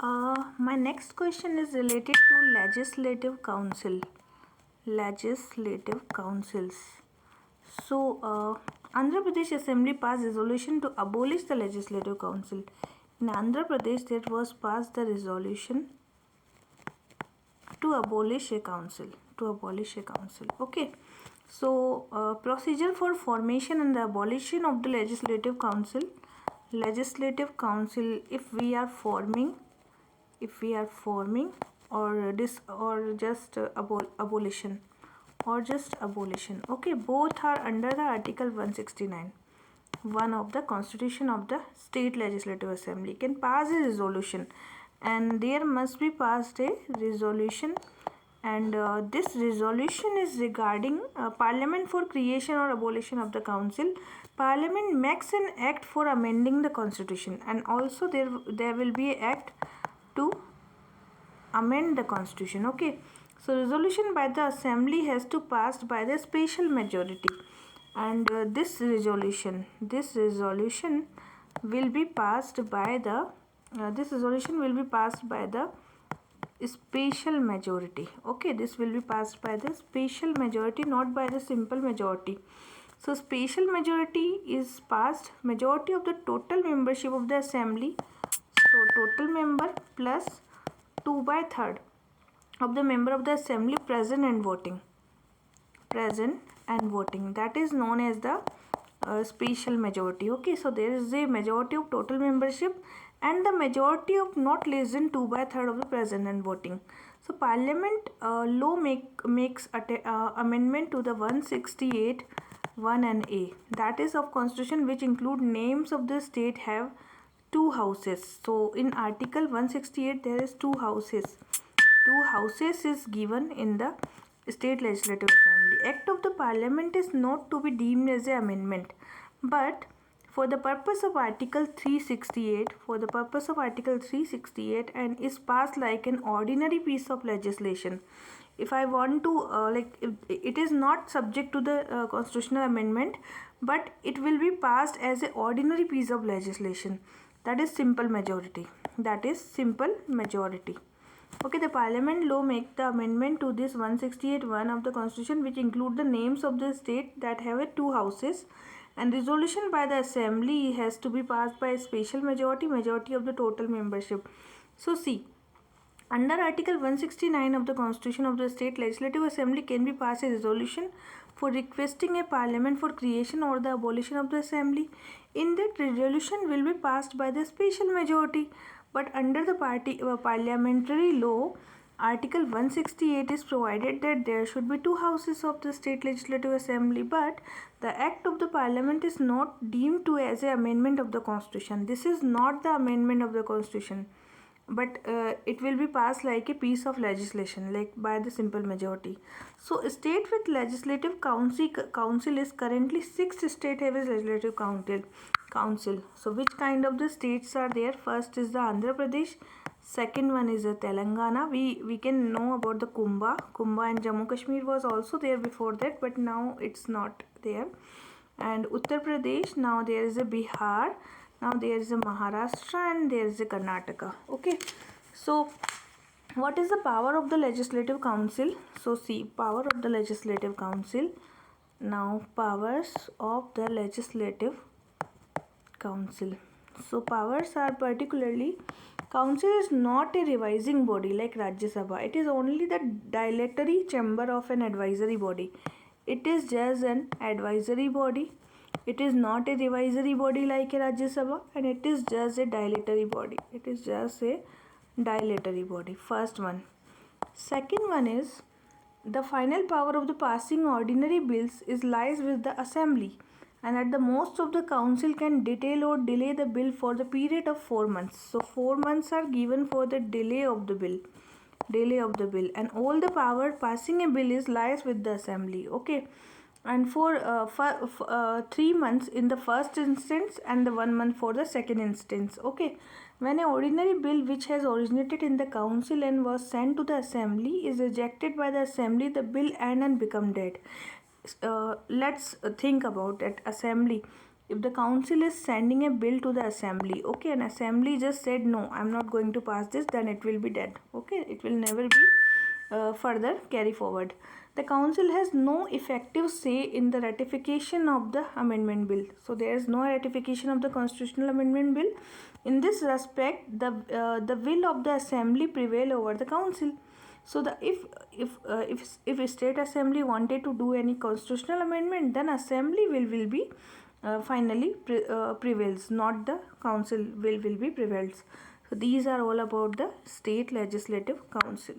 My next question is related to legislative council. Legislative councils. Andhra Pradesh Assembly passed resolution to abolish the legislative council. In Andhra Pradesh, there was passed the resolution to abolish a council. Okay. Procedure for formation and the abolition of the legislative council. Legislative council, if we are forming or just abolition okay, both are under the article 169 one of the constitution of the state legislative assembly can pass a resolution, and there must be passed a resolution, and this resolution is regarding parliament for creation or abolition of the council. Parliament makes an act for amending the constitution, and also there will be an act to amend the constitution. Okay, so resolution by the assembly has to pass by the special majority, and this resolution will be passed by the special majority. Okay, this will be passed by the special majority, not by the simple majority. So special majority is passed majority of the total membership of the assembly. So total member plus 2/3 of the member of the assembly present and voting. That is known as the special majority. Okay, so there is a majority of total membership and the majority of not less than 2/3 of the present and voting. So parliament law makes amendment to the 168 1 and A, that is of constitution, which include names of the state have two houses. So in article 168 there is two houses. Two houses is given in the state legislative assembly. Act of the parliament is not to be deemed as an amendment, but for the purpose of article 368 and is passed like an ordinary piece of legislation. If I want to it is not subject to the constitutional amendment, but it will be passed as an ordinary piece of legislation. That is simple majority. Okay, the parliament law make the amendment to this 168(1) of the constitution, which include the names of the state that have two houses, and resolution by the assembly has to be passed by a special majority of the total membership. So see, under article 169 of the constitution of the state legislative assembly can be passed a resolution for requesting a parliament for creation or the abolition of the assembly. In that, resolution will be passed by the special majority. But under the parliamentary law, article 168 is provided that there should be two houses of the state legislative assembly, but the act of the parliament is not deemed to as an amendment of the constitution. This is not the amendment of the constitution, but it will be passed like a piece of legislation, like by the simple majority. So state with legislative council is currently 6 state have a legislative council. So which kind of the states are there? First is the Andhra Pradesh, second one is the Telangana. We can know about the Kumbha and Jammu Kashmir was also there before that, but now it's not there. And Uttar Pradesh, now there is a Bihar, now there is a Maharashtra, and there is a Karnataka. Okay, so what is the power of the legislative council? So see, power of the legislative council. Now powers of the legislative council. So powers are particularly, council is not a revising body like Rajya Sabha. It is only the dilatory chamber of an advisory body. It is just an advisory body. It is not a revisory body like a Rajya Sabha, and it is just a dilatory body. First one. Second one is the final power of the passing ordinary bills is lies with the assembly, and at the most of the council can detail or delay the bill for the period of 4 months. So 4 months are given for the delay of the bill, and all the power passing a bill is lies with the assembly. Okay, and for 3 months in the first instance and the 1 month for the second instance. Okay, when an ordinary bill which has originated in the council and was sent to the assembly is rejected by the assembly, the bill and become dead. Let's think about it. Assembly, if the council is sending a bill to the assembly, okay, and assembly just said no, I'm not going to pass this, then it will be dead, okay, it will never be further carry forward. The council has no effective say in the ratification of the amendment bill. So there is no ratification of the constitutional amendment bill. In this respect, the will of the assembly prevail over the council. So the if a state assembly wanted to do any constitutional amendment, then assembly will be finally prevails, not the council will be prevails. So these are all about the state legislative council.